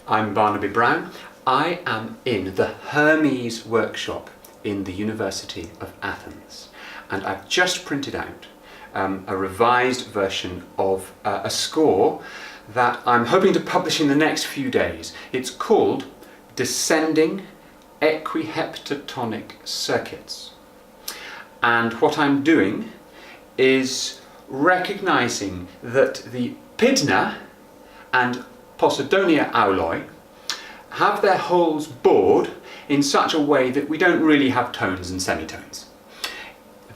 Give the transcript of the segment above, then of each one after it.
I'm Barnaby Brown. I am in the Hermes workshop in the University of Athens, and I've just printed out a revised version of a score that I'm hoping to publish in the next few days. It's called Descending Equi-heptatonic Circuits. And what I'm doing is recognizing that the Pydna and Posidonia auloi have their holes bored in such a way that we don't really have tones and semitones.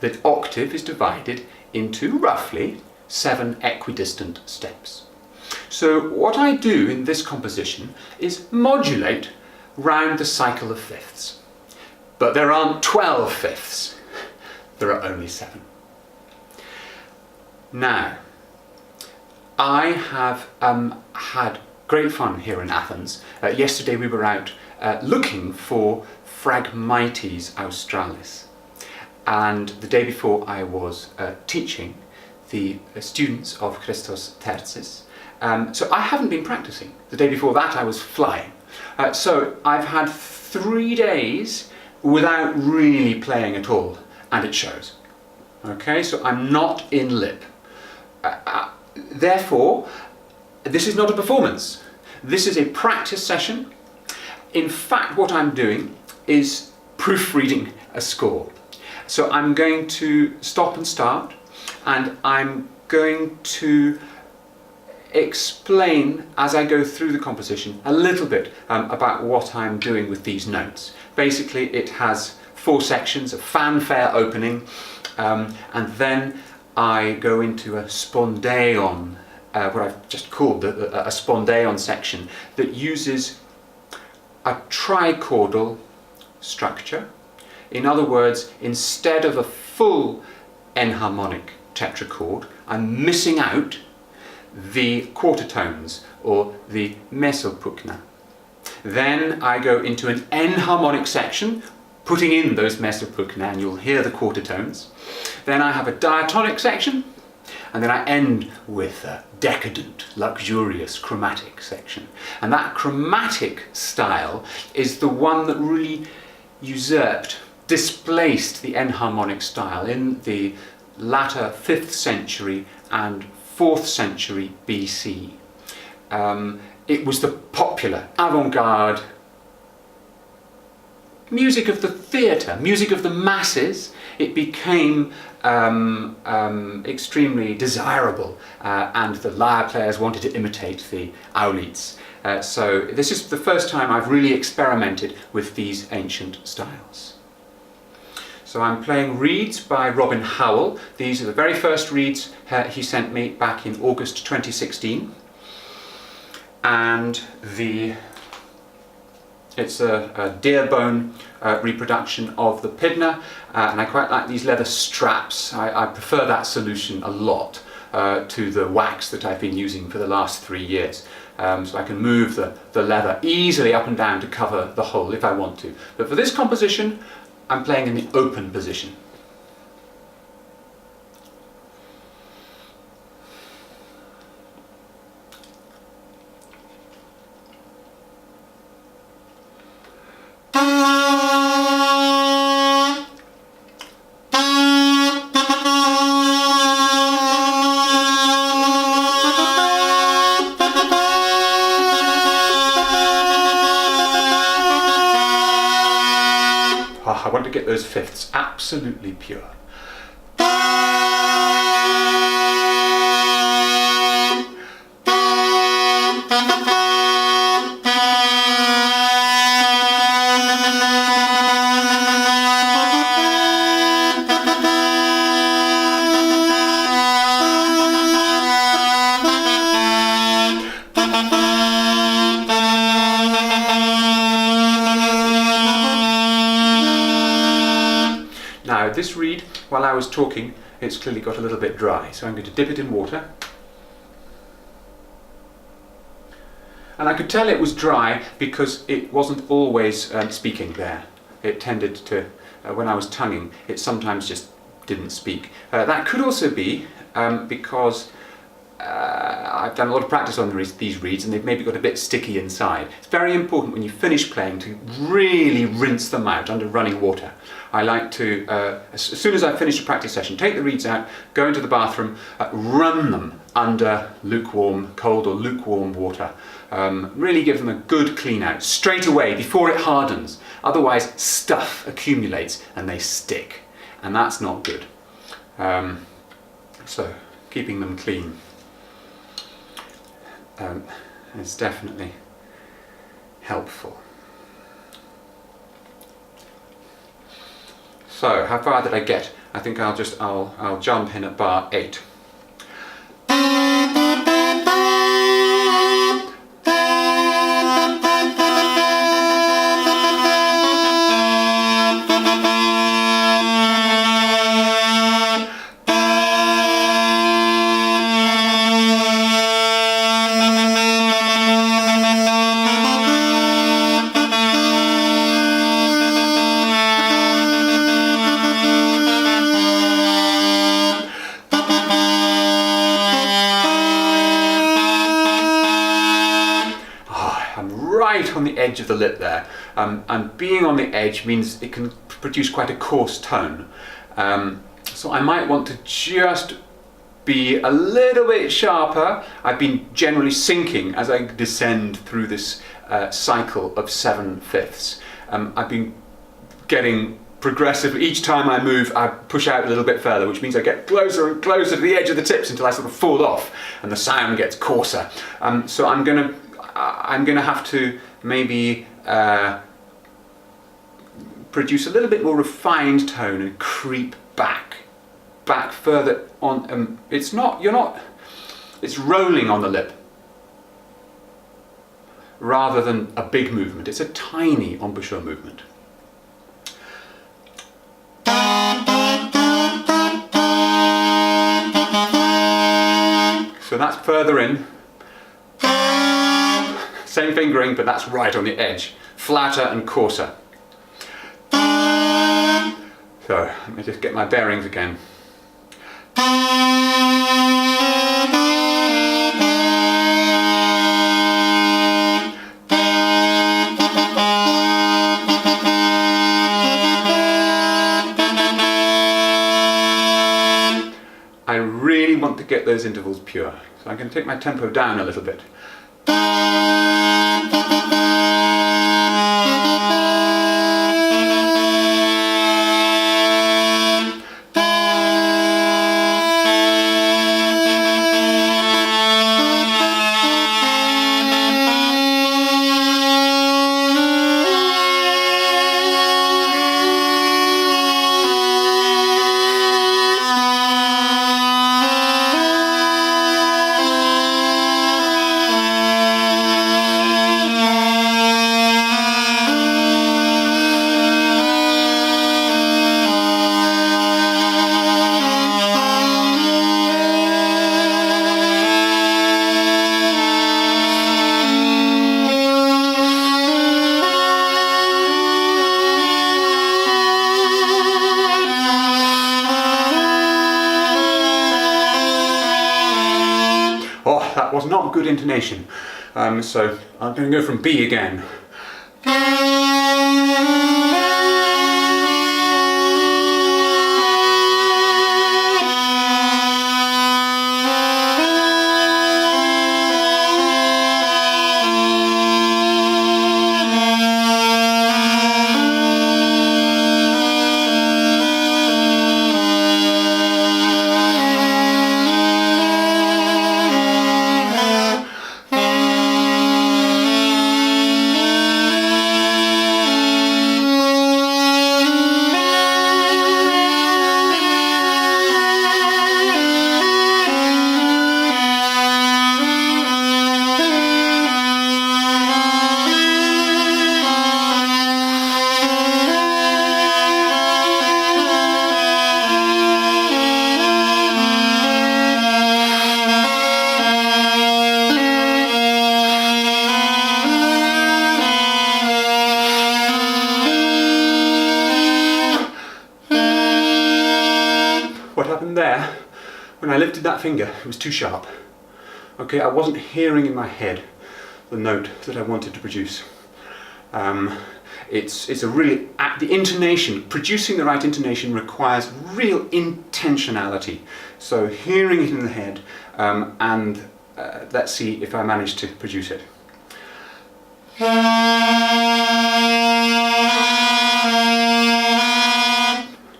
The octave is divided into roughly 7 equidistant steps. So what I do in this composition is modulate round the cycle of fifths. But there aren't 12 fifths, there are only 7. Now, I have had great fun here in Athens. Yesterday we were out looking for Phragmites australis, and the day before I was teaching the students of Christos Tertsis. So I haven't been practicing. The day before that I was flying. So I've had 3 days without really playing at all, and it shows. Okay, so I'm not in lip. Therefore, this is not a performance. This is a practice session. In fact, what I'm doing is proofreading a score. So I'm going to stop and start, and I'm going to explain as I go through the composition a little bit about what I'm doing with these notes. Basically, it has 4 sections: a fanfare opening, and then I go into a spondeon, what I've just called a spondeon section, that uses a trichordal structure. In other words, instead of a full enharmonic tetrachord, I'm missing out the quarter tones, or the mesopukna. Then I go into an enharmonic section, putting in those mesopukna, and you'll hear the quarter tones. Then I have a diatonic section, and then I end with a decadent, luxurious chromatic section. And that chromatic style is the one that really displaced the enharmonic style in the latter 5th century and 4th century BC. It was the popular avant-garde music of the theatre, music of the masses. It became extremely desirable, and the lyre players wanted to imitate the aulites. So this is the first time I've really experimented with these ancient styles. So I'm playing reeds by Robin Howell. These are the very first reeds he sent me back in August 2016. And it's a deer bone reproduction of the Pydna, and I quite like these leather straps. I prefer that solution a lot to the wax that I've been using for the last 3 years. So I can move the leather easily up and down to cover the hole if I want to. But for this composition, I'm playing in the open position. I want to get those fifths absolutely pure. Now this reed, while I was talking, it's clearly got a little bit dry, so I'm going to dip it in water. And I could tell it was dry because it wasn't always speaking there. It tended to, when I was tonguing, it sometimes just didn't speak. That could also be because I've done a lot of practice on these reeds and they've maybe got a bit sticky inside. It's very important when you finish playing to really rinse them out under running water. I like to, as soon as I've finished a practice session, take the reeds out, go into the bathroom, run them under cold or lukewarm water. Really give them a good clean out straight away before it hardens. Otherwise stuff accumulates and they stick, and that's not good. So keeping them clean is definitely helpful. So how far did I get? I think I'll jump in at bar 8. Right on the edge of the lip there, and being on the edge means it can produce quite a coarse tone, so I might want to just be a little bit sharper. I've been generally sinking as I descend through this cycle of 7/5. I've been getting progressively, each time I move I push out a little bit further, which means I get closer and closer to the edge of the tips until I sort of fall off and the sound gets coarser. So I'm going to have to maybe produce a little bit more refined tone and creep back further on. It's rolling on the lip rather than a big movement. It's a tiny embouchure movement. So that's further in. Same fingering, but that's right on the edge. Flatter and coarser. So, let me just get my bearings again. I really want to get those intervals pure. So I'm going to take my tempo down a little bit. That was not good intonation, so I'm going to go from B again. What happened there, when I lifted that finger, it was too sharp. Okay, I wasn't hearing in my head the note that I wanted to produce. It's a really, the intonation, producing the right intonation requires real intentionality. So hearing it in the head, and let's see if I manage to produce it.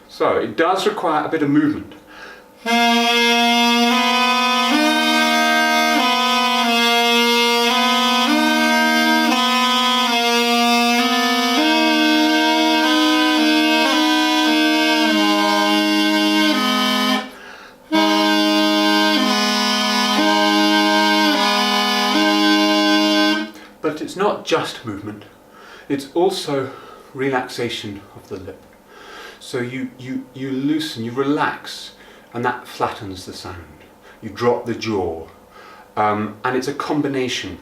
So it does require a bit of movement. But it's not just movement, it's also relaxation of the lip. So you loosen, you relax, and that flattens the sound. You drop the jaw, and it's a combination.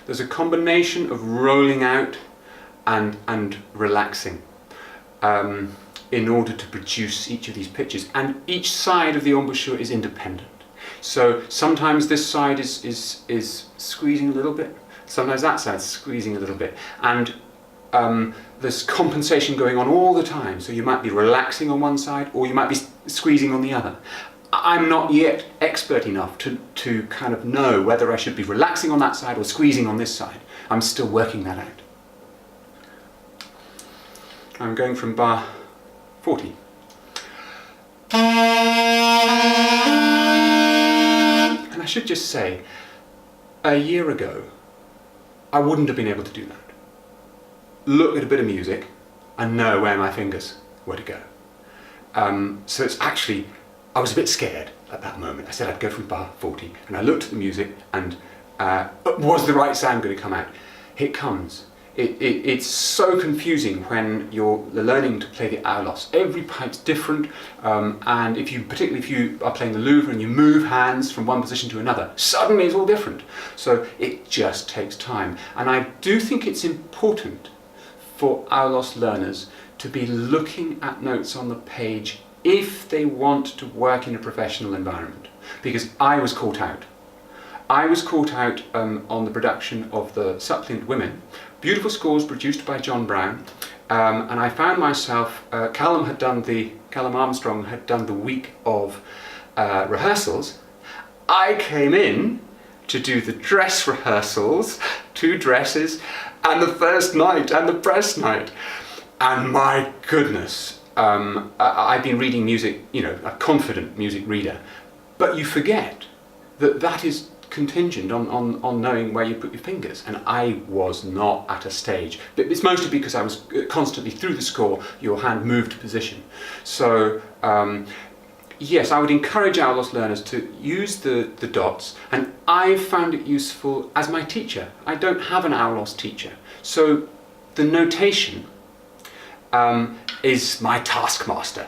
There's a combination of rolling out and relaxing in order to produce each of these pitches. And each side of the embouchure is independent. So sometimes this side is squeezing a little bit, sometimes that side's squeezing a little bit. And there's compensation going on all the time, so you might be relaxing on one side or you might be squeezing on the other. I'm not yet expert enough to kind of know whether I should be relaxing on that side or squeezing on this side. I'm still working that out. I'm going from bar 40. And I should just say, a year ago I wouldn't have been able to do that. Look at a bit of music and know where my fingers were to go. So it's actually, I was a bit scared at that moment. I said I'd go from bar 40 and I looked at the music and was the right sound going to come out? Here it comes. It's so confusing when you're learning to play the aulos. Every pipe's different, and particularly if you are playing the Louvre and you move hands from one position to another, suddenly it's all different. So it just takes time. And I do think it's important for aulos learners to be looking at notes on the page if they want to work in a professional environment. Because I was caught out. I was caught out on the production of the Suppliant Women, beautiful scores produced by John Brown, and I found myself, Callum Armstrong had done the week of rehearsals. I came in to do the dress rehearsals, 2 dresses, and the first night and the press night. And my goodness, I've been reading music, you know, a confident music reader, but you forget that that is contingent on knowing where you put your fingers, and I was not at a stage. But it's mostly because I was constantly through the score, your hand moved position. So yes, I would encourage aulos learners to use the dots, and I've found it useful as my teacher. I don't have an aulos teacher, so the notation is my taskmaster.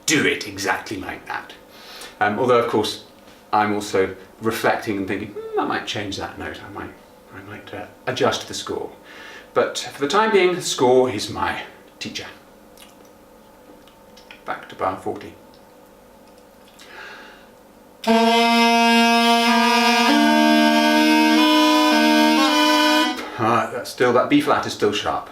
Do it exactly like that. Although of course I'm also reflecting and thinking, I might change that note, I might adjust the score. But for the time being, the score is my teacher. Back to bar 40. That's still, that B flat is still sharp.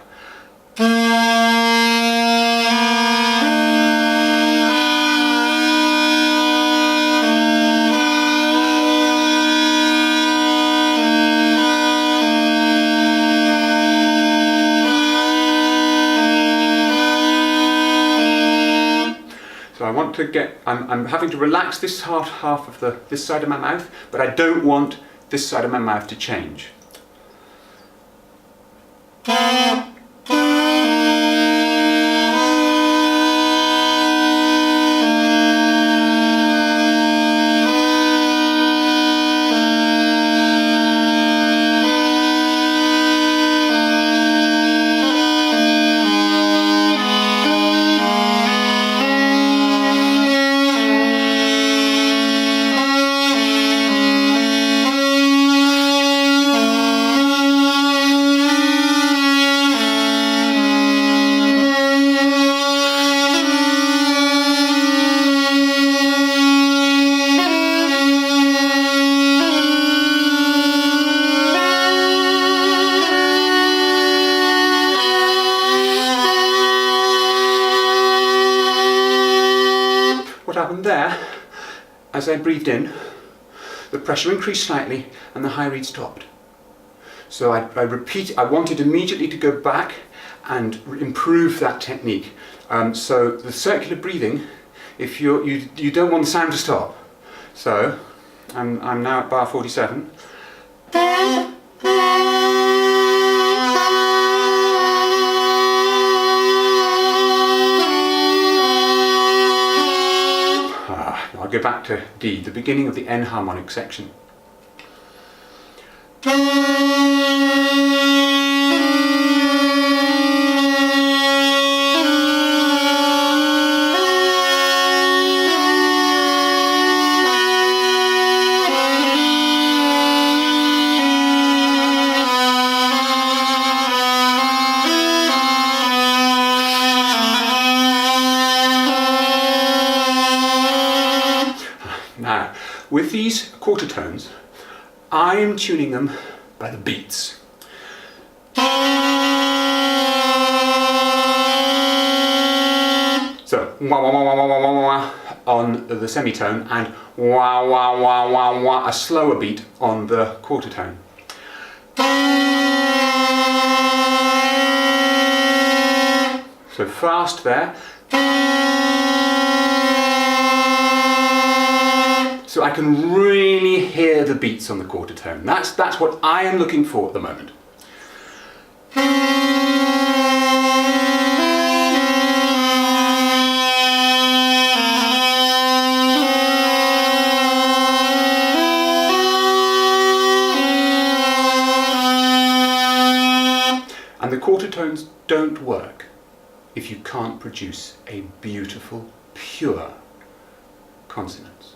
So I want to get, I'm having to relax this half of this side of my mouth, but I don't want this side of my mouth to change. as I breathed in, the pressure increased slightly and the high reed stopped. So I wanted immediately to go back and improve that technique. So the circular breathing, if you don't want the sound to stop. So I'm now at bar 47. I'll go back to D, the beginning of the enharmonic section. Now, with these quarter tones, I am tuning them by the beats. So, wah wah wah wah wah wah wah on the semitone, and wah wah wah wah wah, a slower beat on the quarter tone. So fast there. So I can really hear the beats on the quarter tone. That's what I am looking for at the moment. And the quarter tones don't work if you can't produce a beautiful, pure consonance.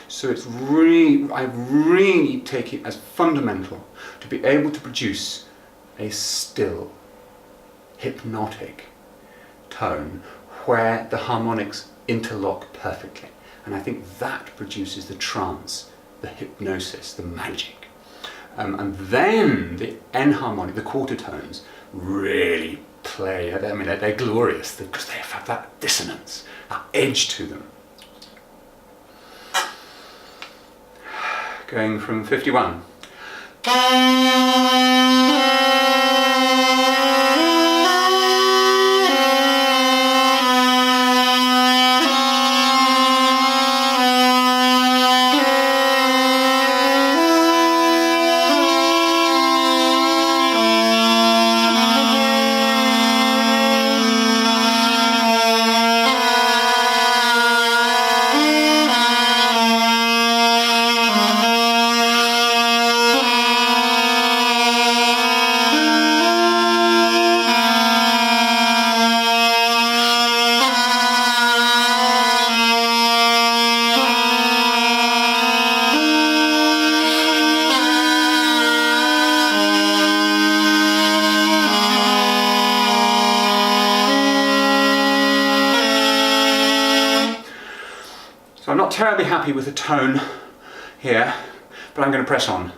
So it's I really take it as fundamental to be able to produce a still, hypnotic tone where the harmonics interlock perfectly. And I think that produces the trance, the hypnosis, the magic. And then the enharmonic, the quarter tones, really play. I mean, they're glorious because they have that dissonance, that edge to them. Going from 51. So I'm not terribly happy with the tone here, but I'm going to press on.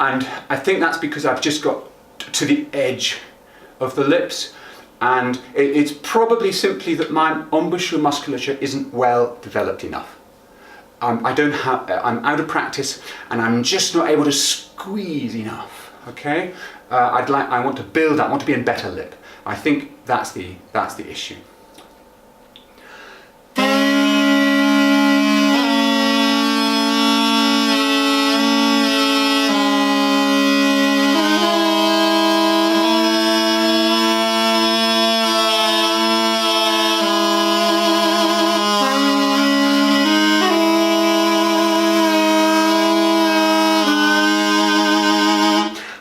And I think that's because I've just got to the edge of the lips, and it's probably simply that my embouchure musculature isn't well developed enough. I'm out of practice, and I'm just not able to squeeze enough. Okay, I want to build up. I want to be in better lip. I think that's the issue.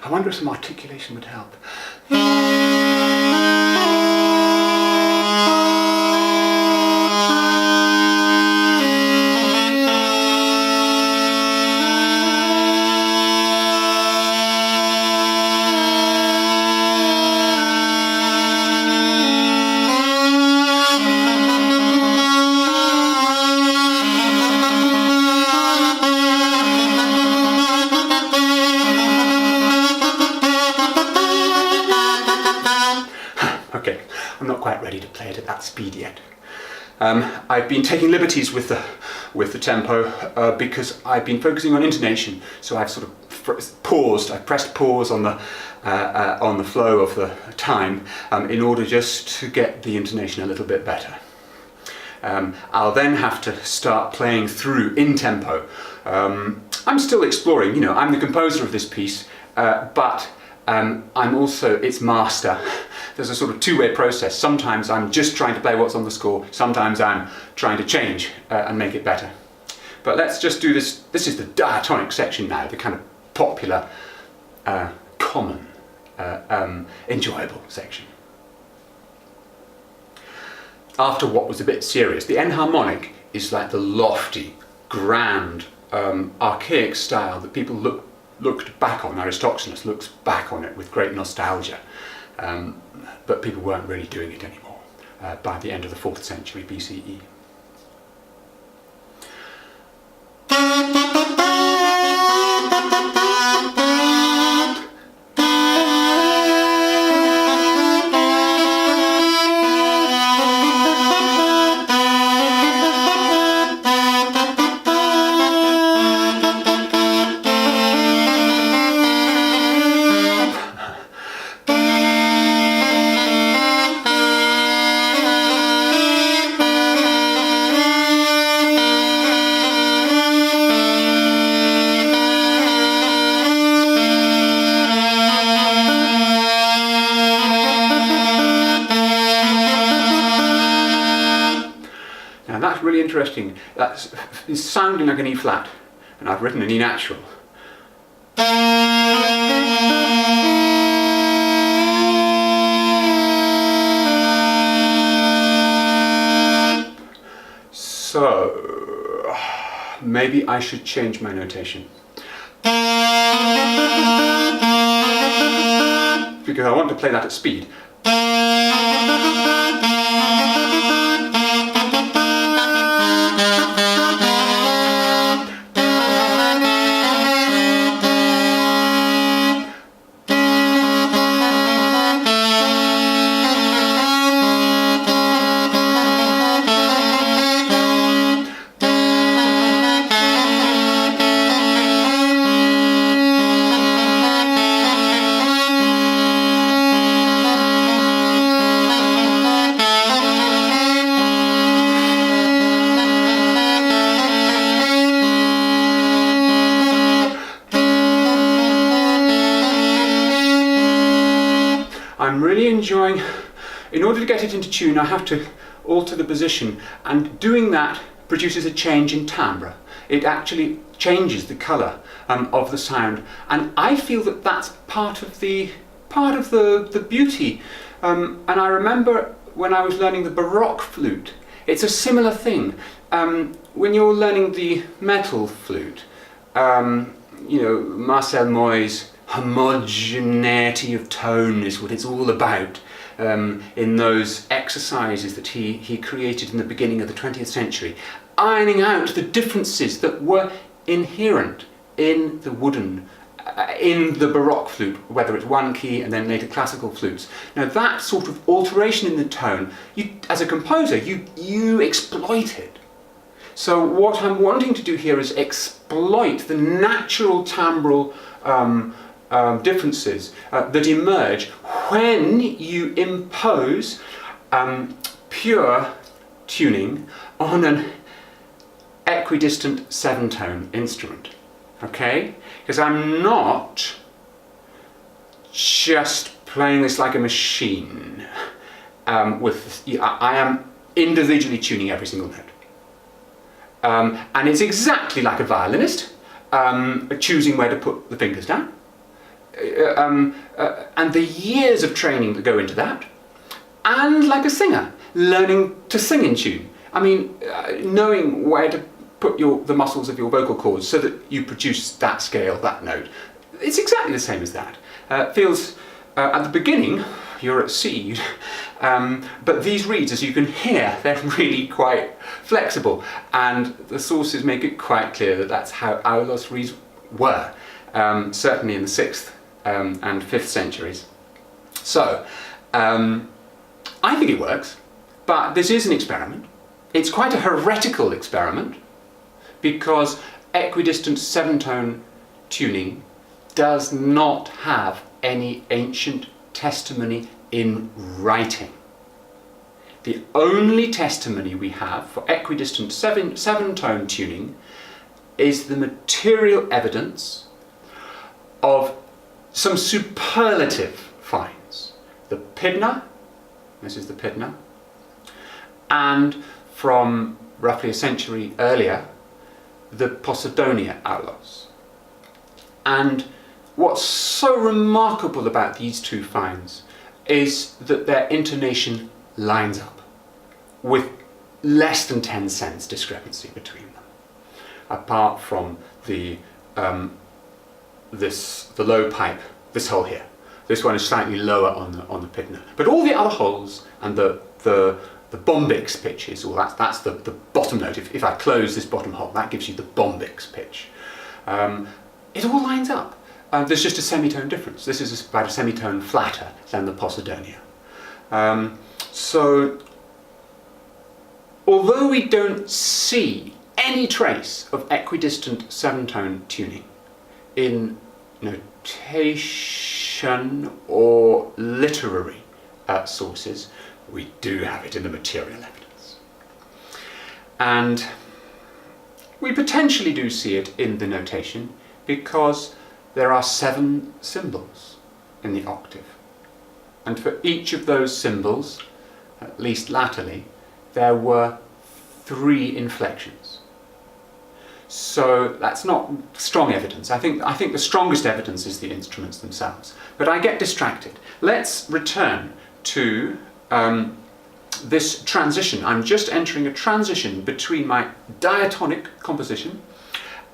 I wonder if some articulation would help. Okay, I'm not quite ready to play it at that speed yet. I've been taking liberties with the tempo because I've been focusing on intonation. So I've sort of paused. I've pressed pause on the flow of the time in order just to get the intonation a little bit better. I'll then have to start playing through in tempo. I'm still exploring. You know, I'm the composer of this piece, but I'm also its master. There's a sort of two-way process. Sometimes I'm just trying to play what's on the score. Sometimes I'm trying to change and make it better. But let's just do this. This is the diatonic section now, the kind of popular, common, enjoyable section. After what was a bit serious, the enharmonic is like the lofty, grand, archaic style that people looked back on. Aristophanes looks back on it with great nostalgia. But people weren't really doing it anymore by the end of the 4th century BCE. That's really interesting. It's sounding like an E flat, and I've written an E natural. So maybe I should change my notation. Because I want to play that at speed. I'm really enjoying, in order to get it into tune, I have to alter the position, and doing that produces a change in timbre. It actually changes the colour of the sound, and I feel that that's part of the beauty. And I remember when I was learning the Baroque flute, it's a similar thing. When you're learning the metal flute, you know, Marcel Moy's homogeneity of tone is what it's all about in those exercises that he created in the beginning of the 20th century, ironing out the differences that were inherent in the wooden, in the Baroque flute, whether it's one key and then later classical flutes. Now that sort of alteration in the tone, as a composer, you exploit it. So what I'm wanting to do here is exploit the natural timbral differences that emerge when you impose pure tuning on an equidistant 7-tone instrument. Okay? Because I'm not just playing this like a machine. I am individually tuning every single note. And it's exactly like a violinist, choosing where to put the fingers down. And the years of training that go into that. And like a singer, learning to sing in tune. I mean, knowing where to put the muscles of your vocal cords so that you produce that scale, that note. It's exactly the same as that. Feels, at the beginning, you're at C, but these reeds, as you can hear, they're really quite flexible, and the sources make it quite clear that that's how aulos reeds were, certainly in the 6th and 5th centuries. So, I think it works, but this is an experiment. It's quite a heretical experiment because equidistant 7-tone tuning does not have any ancient testimony in writing. The only testimony we have for equidistant 7-tone tuning is the material evidence of some superlative finds. The Pydna, this is the Pydna, and from roughly a century earlier, the Posidonia aulos. And what's so remarkable about these two finds is that their intonation lines up with less than 10 cents discrepancy between them, apart from the low pipe, this hole here. This one is slightly lower on the Pydna, but all the other holes and the bombix pitches, or that's the bottom note. If I close this bottom hole, that gives you the bombix pitch. It all lines up. There's just a semitone difference. This is about a semitone flatter than the Posidonia. So, although we don't see any trace of equidistant 7-tone tuning in notation or literary sources, we do have it in the material evidence. And we potentially do see it in the notation because there are 7 symbols in the octave. And for each of those symbols, at least latterly, there were 3 inflections. So that's not strong evidence. I think the strongest evidence is the instruments themselves. But I get distracted. Let's return to this transition. I'm just entering a transition between my diatonic composition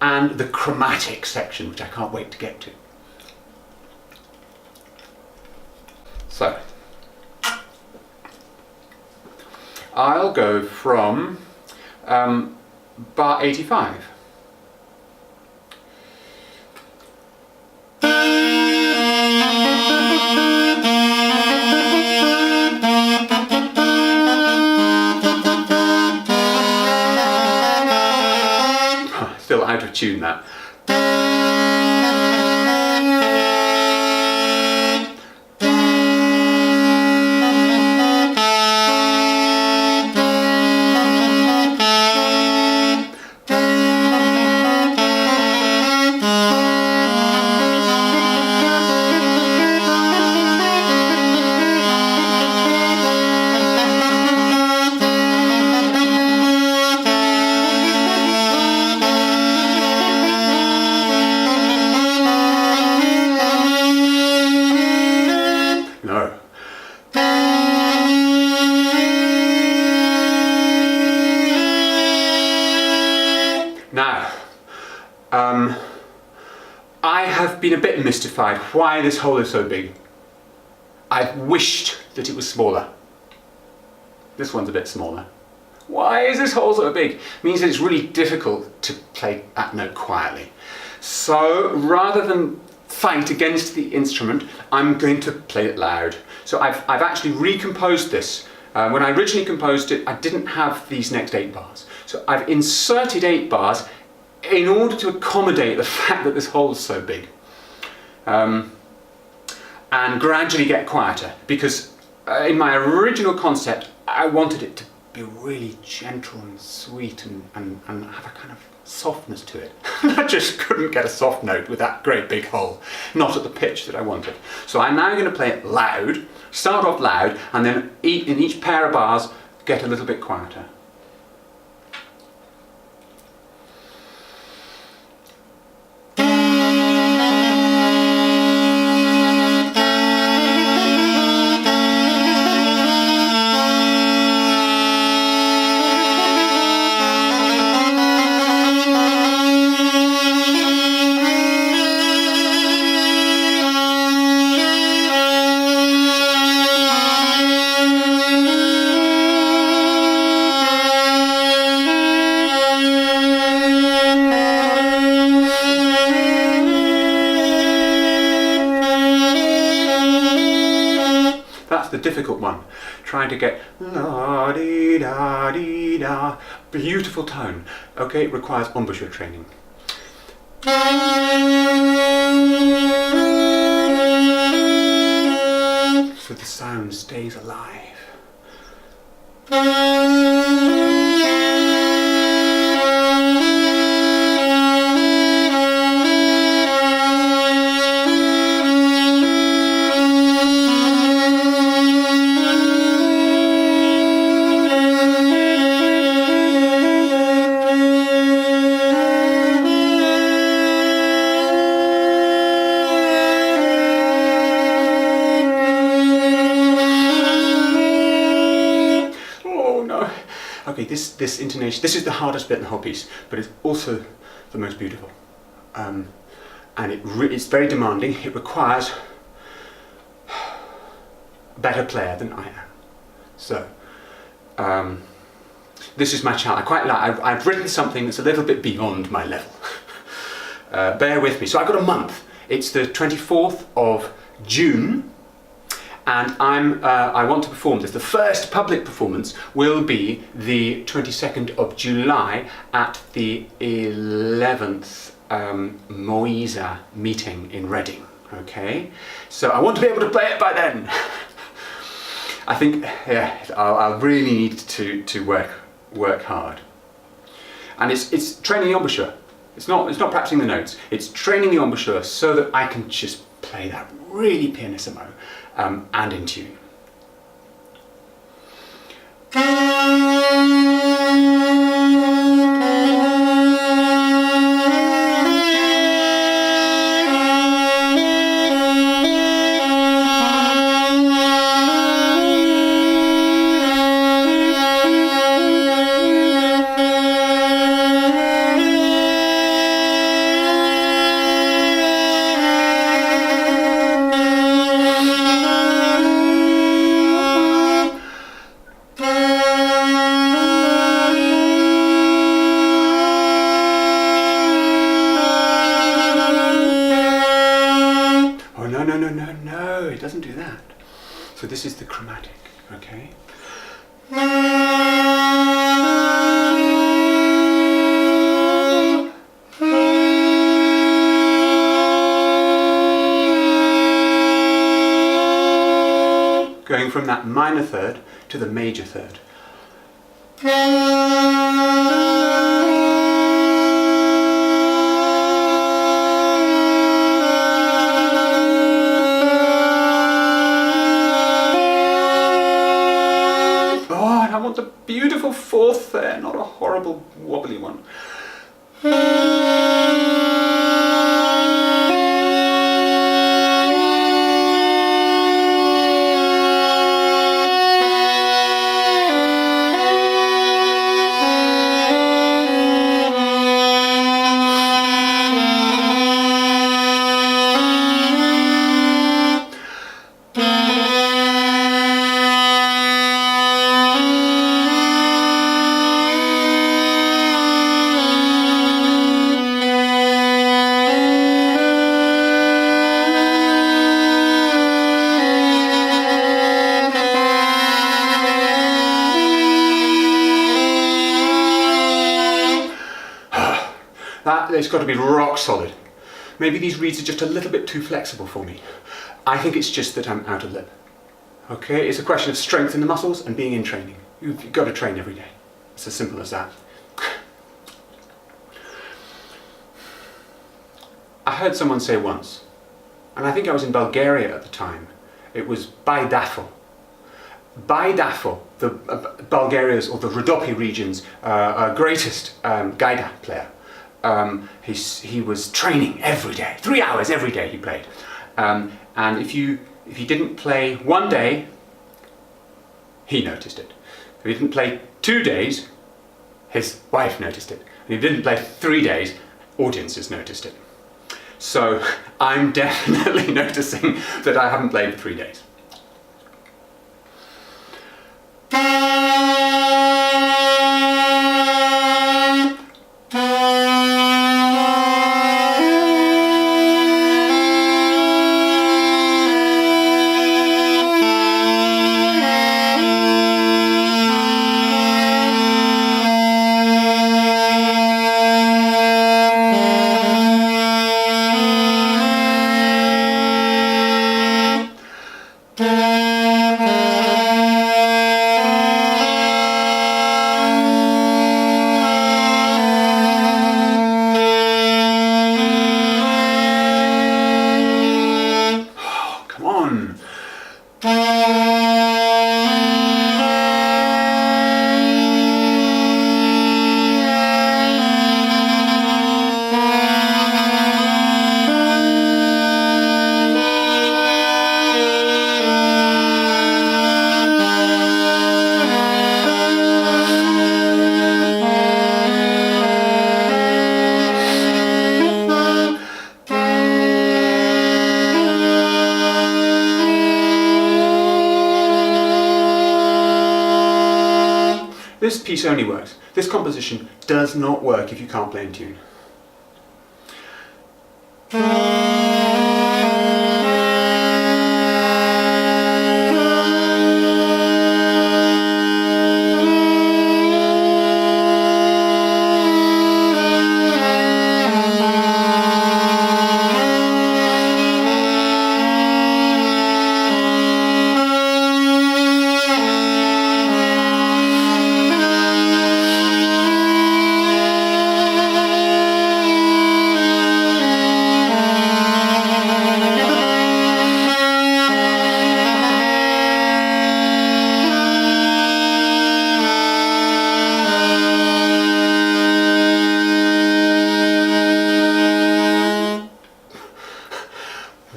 and the chromatic section, which I can't wait to get to. So, I'll go from bar 85. Still out of tune, that. Now, I have been a bit mystified why this hole is so big. I've wished that it was smaller. This one's a bit smaller. Why is this hole so big? It means that it's really difficult to play that note quietly. So rather than fight against the instrument, I'm going to play it loud. So I've actually recomposed this. When I originally composed it, I didn't have these next 8 bars. So I've inserted 8 bars in order to accommodate the fact that this hole is so big. And gradually get quieter, because in my original concept, I wanted it to be really gentle and sweet and have a kind of softness to it. I just couldn't get a soft note with that great big hole, not at the pitch that I wanted. So I'm now going to play it loud, start off loud, and then in each pair of bars get a little bit quieter. the difficult one. Trying to get la dee da dee da, beautiful tone. Okay, it requires embouchure training. So the sound stays alive. Okay, this intonation, this is the hardest bit in the whole piece, but it's also the most beautiful. And it's very demanding. It requires a better player than I am. So, this is my challenge. I quite like, I've written something that's a little bit beyond my level. Bear with me. So I've got a month. It's the 24th of June. And I want to perform this. The first public performance will be the 22nd of July at the 11th Moisa meeting in Reading. Okay, so I want to be able to play it by then. I think, yeah, I'll really need to work hard. And it's training the embouchure. It's not practicing the notes. It's training the embouchure so that I can just play that really pianissimo. And in tune. No, it doesn't do that. So this is the chromatic, okay? Going from that minor third to the major third. I want a beautiful fourth there, not a horrible wobbly one. It's got to be rock solid. Maybe these reeds are just a little bit too flexible for me. I think it's just that I'm out of lip. Okay, it's a question of strength in the muscles and being in training. You've got to train every day. It's as simple as that. I heard someone say once, and I think I was in Bulgaria at the time, it was Baidafo. Baidafo, the Bulgaria's or the Rhodope region's greatest gaida player. He was training every day, 3 hours every day he played. And if you didn't play one day, he noticed it. If he didn't play 2 days, his wife noticed it. And if he didn't play 3 days, audiences noticed it. So I'm definitely noticing that I haven't played for 3 days. This piece only works. This composition does not work if you can't play in tune.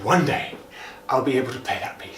One day, I'll be able to play that piece.